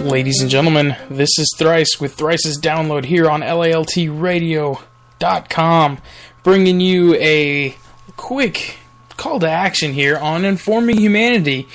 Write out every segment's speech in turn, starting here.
Ladies and gentlemen, this is Thrice with Thrice's Download here on laltradio.com, bringing you a quick call to action here on informing humanity.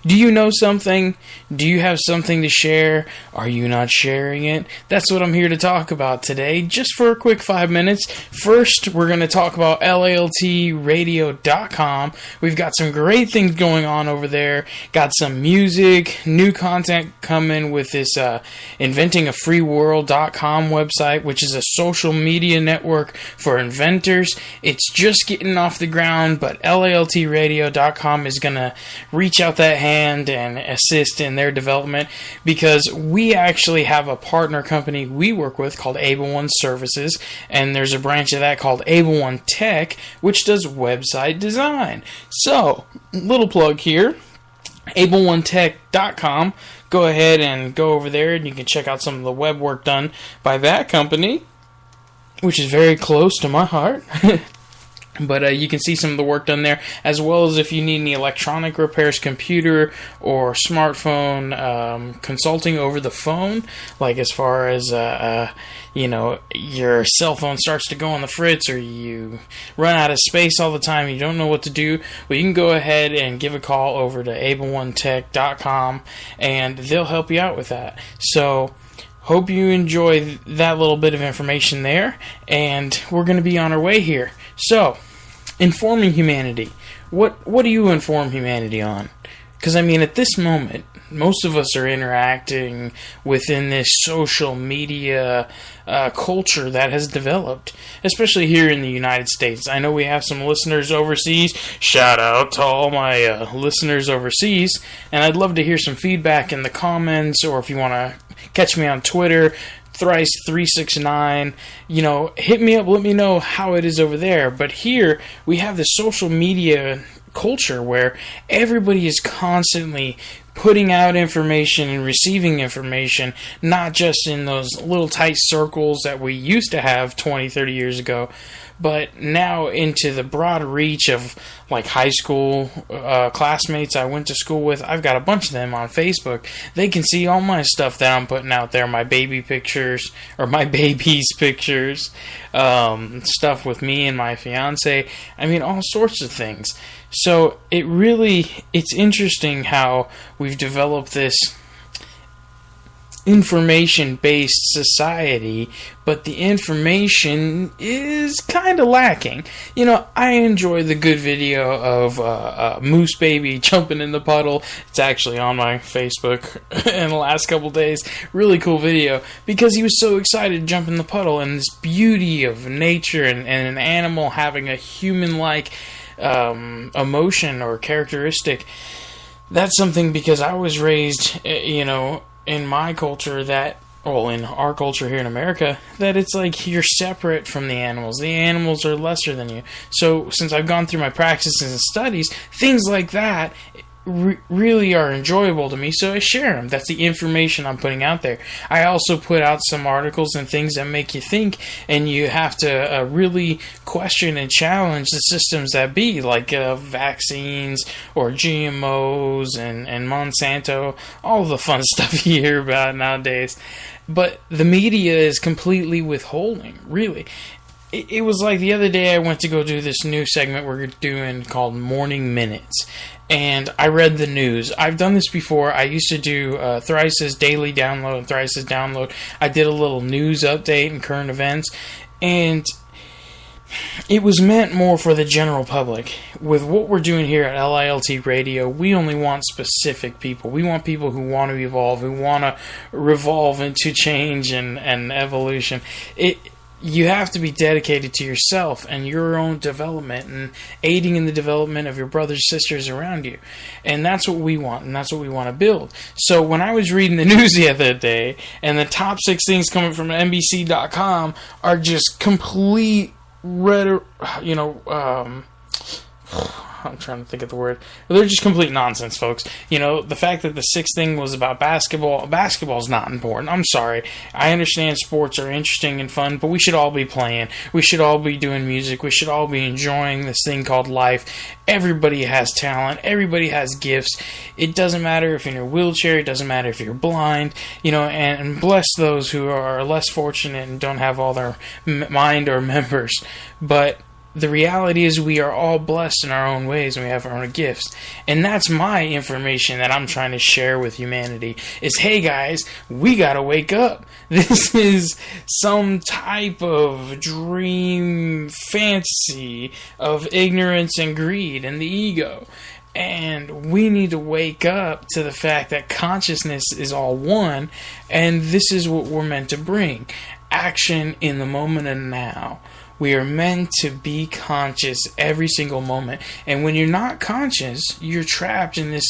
Do you know something? Do you have something to share? Are you not sharing it? That's what I'm here to talk about today, just for a quick 5 minutes. First, we're going to talk about laltradio.com. We've got some great things going on over there. Got some music, new content coming with this inventingafreeworld.com website, which is a social media network for inventors. It's just getting off the ground, but laltradio.com is going to reach out that hand and assist in their development, because we actually have a partner company we work with called Able One Services, and there's a branch of that called Able One Tech, which does website design. So, little plug here, AbleOneTech.com. Go ahead and go over there and you can check out some of the web work done by that company, which is very close to my heart. But you can see some of the work done there, as well as if you need any electronic repairs, computer or smartphone consulting over the phone, like as far as, your cell phone starts to go on the fritz or you run out of space all the time, you don't know what to do, well, you can go ahead and give a call over to ableonetech.com and they'll help you out with that. So, hope you enjoy that little bit of information there, and we're going to be on our way here. So, informing humanity. What do you inform humanity on? Because, at this moment, most of us are interacting within this social media culture that has developed, especially here in the United States. I know we have some listeners overseas. Shout out to all my listeners overseas, and I'd love to hear some feedback in the comments, or if you want to catch me on Twitter, Thrice369, hit me up, let me know how it is over there. But here, we have this social media culture where everybody is constantly putting out information and receiving information, not just in those little tight circles that we used to have 20, 30 years ago, but now into the broad reach of like high school classmates I went to school with. I've got a bunch of them on Facebook. They can see all my stuff that I'm putting out there, my baby pictures, or my baby's pictures, stuff with me and my fiance. All sorts of things. So it's interesting how we've developed this information-based society, but the information is kind of lacking. I enjoy the good video of Moose Baby jumping in the puddle. It's actually on my Facebook in the last couple days. Really cool video, because he was so excited to jump in the puddle, and this beauty of nature and an animal having a human-like emotion or characteristic. That's something, because I was raised, in my culture in our culture here in America, that it's like you're separate from the animals. The animals are lesser than you. So since I've gone through my practices and studies, things like that really are enjoyable to me, so I share them. That's the information I'm putting out there. I also put out some articles and things that make you think, and you have to really question and challenge the systems that be, like vaccines or GMOs and Monsanto, all the fun stuff you hear about nowadays. But the media is completely withholding, really. It was like the other day I went to go do this new segment we're doing called Morning Minutes, and I read the news. I've done this before. I used to do Thrice's Daily Download and Thrice's Download. I did a little news update and current events, and it was meant more for the general public. With what we're doing here at LILT Radio, we only want specific people. We want people who want to evolve, who want to revolve into change and evolution. You have to be dedicated to yourself and your own development and aiding in the development of your brothers and sisters around you. And that's what we want, and that's what we want to build. So when I was reading the news the other day, and the top 6 things coming from NBC.com are just complete I'm trying to think of the word. They're just complete nonsense, folks. You know, the fact that the sixth thing was about basketball is not important. I'm sorry. I understand sports are interesting and fun, but we should all be playing. We should all be doing music. We should all be enjoying this thing called life. Everybody has talent. Everybody has gifts. It doesn't matter if you're in a wheelchair. It doesn't matter if you're blind. You know, and bless those who are less fortunate and don't have all their mind or members. But the reality is we are all blessed in our own ways, and we have our own gifts. And that's my information that I'm trying to share with humanity is, hey guys, we gotta wake up. This is some type of dream fantasy of ignorance and greed and the ego. And we need to wake up to the fact that consciousness is all one, and this is what we're meant to bring. Action in the moment and now. We are meant to be conscious every single moment. And when you're not conscious, you're trapped in this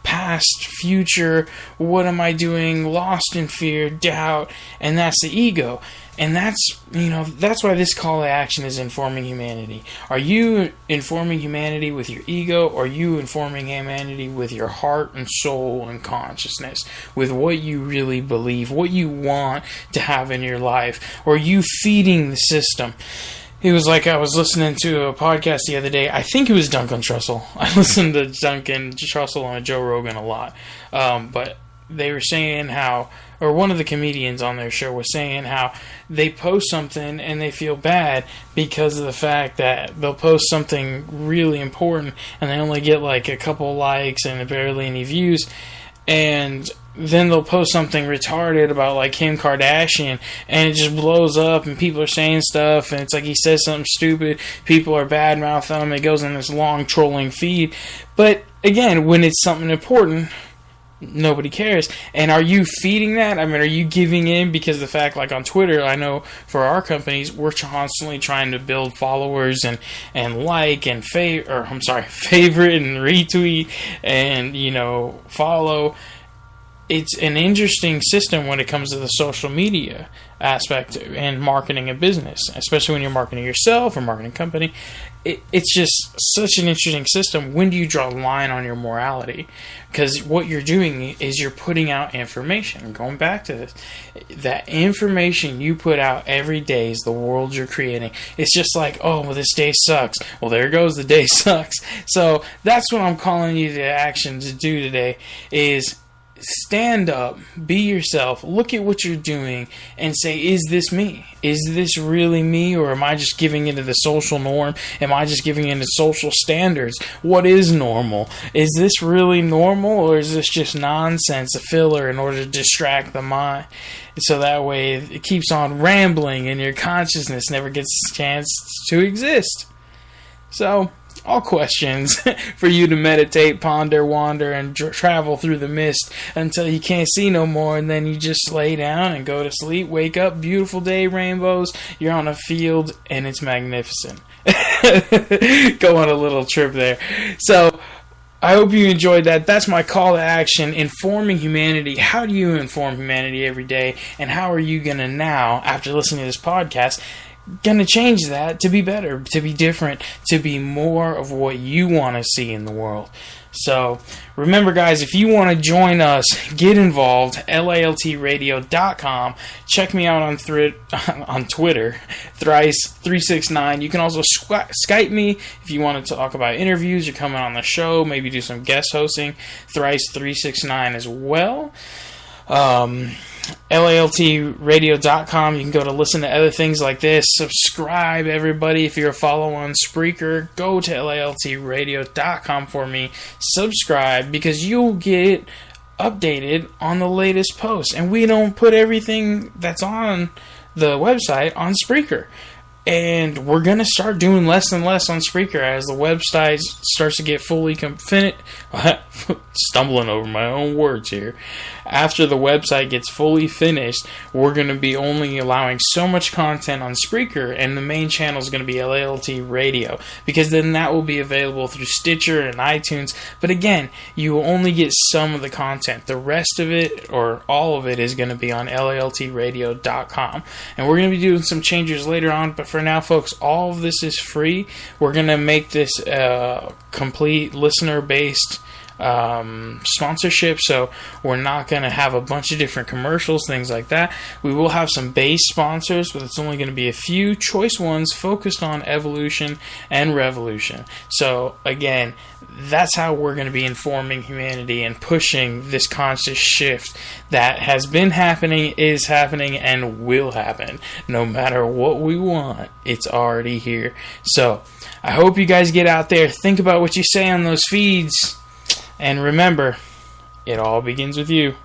past, future, what am I doing, lost in fear, doubt, and that's the ego. And that's why this call to action is informing humanity. Are you informing humanity with your ego, or are you informing humanity with your heart and soul and consciousness, with what you really believe, what you want to have in your life? Or are you feeding the system? It was like I was listening to a podcast the other day. I think it was Duncan Trussell. I listen to Duncan Trussell on Joe Rogan a lot. But they were saying how, or one of the comedians on their show was saying how they post something and they feel bad because of the fact that they'll post something really important and they only get like a couple likes and barely any views. And then they'll post something retarded about like Kim Kardashian and it just blows up and people are saying stuff and it's like he says something stupid, people are badmouthing him, it goes in this long trolling feed. But again, when it's something important, nobody cares. And are you feeding that? I mean, are you giving in? Because the fact, like on Twitter, I know for our companies, we're constantly trying to build followers and like and favorite and retweet and follow. It's an interesting system when it comes to the social media aspect and marketing a business, especially when you're marketing yourself or marketing a company. It's just such an interesting system. When do you draw the line on your morality? Because what you're doing is you're putting out information. Going back to this, that information you put out every day is the world you're creating. It's just like, oh, well, this day sucks. Well, there goes the day sucks. So that's what I'm calling you to action to do today is stand up, be yourself, look at what you're doing, and say, is this me? Is this really me? Or am I just giving into the social norm? Am I just giving into social standards? What is normal? Is this really normal? Or is this just nonsense, a filler in order to distract the mind? So that way it keeps on rambling and your consciousness never gets a chance to exist. So, all questions for you to meditate, ponder, wander, and travel through the mist until you can't see no more, and then you just lay down and go to sleep, wake up, beautiful day, rainbows, you're on a field, and it's magnificent. Go on a little trip there. So, I hope you enjoyed that. That's my call to action, informing humanity. How do you inform humanity every day, and how are you going to now, after listening to this podcast, going to change that to be better, to be different, to be more of what you want to see in the world. So, remember guys, if you want to join us, get involved, laltradio.com. Check me out on Twitter, Thrice369. You can also Skype me if you want to talk about interviews, you're coming on the show, maybe do some guest hosting, Thrice369 as well. laltradio.com. You can go to listen to other things like this. Subscribe, everybody. If you're a follower on Spreaker, go to laltradio.com for me. Subscribe, because you'll get updated on the latest posts. And we don't put everything that's on the website on Spreaker. And we're going to start doing less and less on Spreaker as the website starts to get fully stumbling over my own words here. After the website gets fully finished, we're going to be only allowing so much content on Spreaker, and the main channel is going to be LALT Radio, because then that will be available through Stitcher and iTunes. But again, you will only get some of the content. The rest of it, or all of it, is going to be on laltradio.com. And we're going to be doing some changes later on, but for now, folks, all of this is free. We're going to make this complete listener-based sponsorship, so we're not going to have a bunch of different commercials, things like that. We will have some base sponsors, but it's only going to be a few choice ones focused on evolution and revolution. So again, that's how we're going to be informing humanity and pushing this conscious shift that has been happening, is happening, and will happen. No matter what we want, it's already here. So I hope you guys get out there, think about what you say on those feeds, and remember, it all begins with you.